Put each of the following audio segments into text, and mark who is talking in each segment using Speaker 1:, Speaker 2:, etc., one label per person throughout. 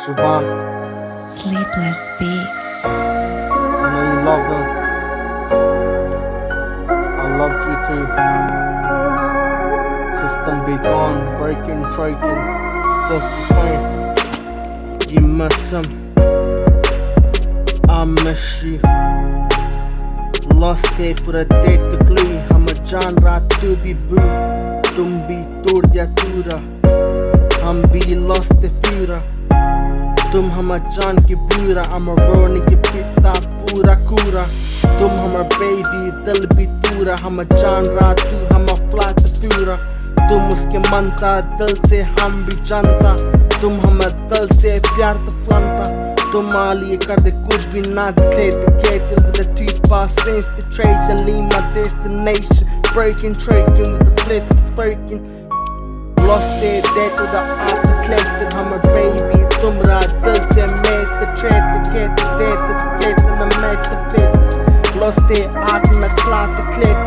Speaker 1: Siobhan,
Speaker 2: Sleepless Beats.
Speaker 1: I know you love them. I loved you too. System be gone, breaking, traking, just the same. You miss him, I miss you. Lost day पूरा day तकली हम जान रात तू भी बू तुम भी तोड़ दिया तूरा हम भी lost the fura तुम हम जान की बुरा I'm a रोने के पिता पूरा कूरा तुम हम baby दिल भी तूरा हम जान रात तू हम flat पूरा तुम उसके मनता दिल से हम भी जानता तुम हम दिल से प्यार तो फलता तुम्हारे लिए कर दे कुछ भी ना दिखे with the teeth bar sense the trace and leave my destination breaking traking with the flip breaking lost it dead to the art collected I'm a baby तुम्हारा दिल से made the trade the get the dead the place and I made the fit lost it art in the clock the clip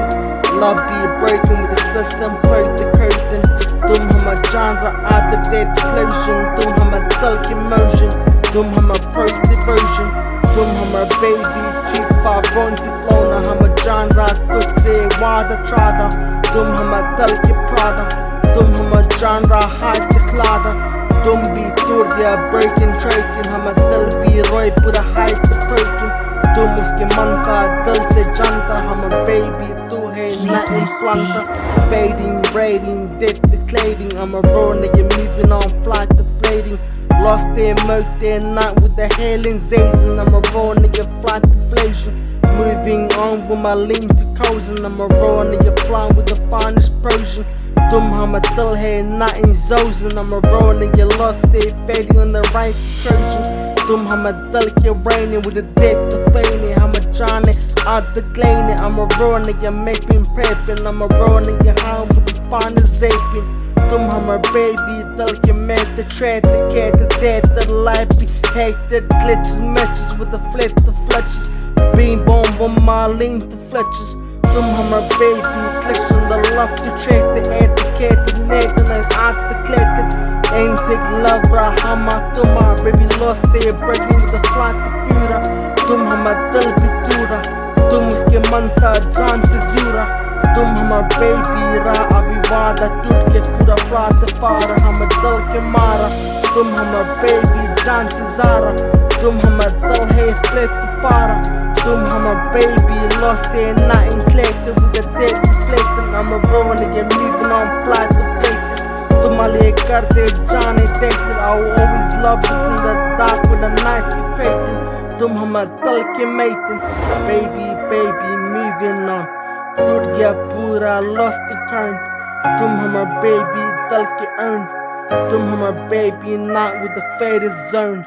Speaker 1: love be breaking with the system break the curtain तुम हम genre art the dead explosion तुम हम दिल की motion तुम हम first diversion तुम हम baby cheap far born to flow ना हम genre खुद से वादा trada तुम हम दिल की prada तुम हम genre high to clada तुम भी तोड़ दिया breaking traking हम दिल भी रोए पूरा high to breaking तुम उसके मन का दिल से जानता हम baby तू है ना इंस्वांता fading rating dead declaring I'm a raw nigga moving on fly deflating Lost their murk their night with the hell and zazing I'm a raw nigga fly deflation Moving on with my lean to cozen I'm a raw nigga flying with the finest Persian Tum hama dil hai not in zozen I'm a raw nigga lost their fading on the right recursion Tum hama dil ke raining with the dead to feigning Hama Johnny out the glaining I'm a raw nigga making prepping I'm a raw nigga high with the finest zaping तुम हमर baby दिल के met the tread the cat the dead the life be hectic glitches matches with the flip the fletches beam bomb on my lean the fletches तुम हमर baby clicks on the love the trick the etiquette the net and I out the collected ain't thick love rahama तुम my baby lost they breaking with the flat the pura तुम हमर दिल भी तूरा तुम उसके मन का जान से जूरा तुम हमर baby रा अभी वादा टूट के पूरा फ्लाट फारा हम दिल के मारा तुम हमर baby जान से ज़ारा तुम हमर दिल है फ्लिप फारा तुम हमर baby lost it not included with the dead reflecting I'm a raw nigga moving on flight deflected तुम्हारे लिए करते जाने देखते I will always love you from the dark with the night deflecting तुम हमर दिल के mating baby baby moving on टूट गया पूरा lost the current तुम हमर baby दिल के earn तुम हमर baby not with the faded zone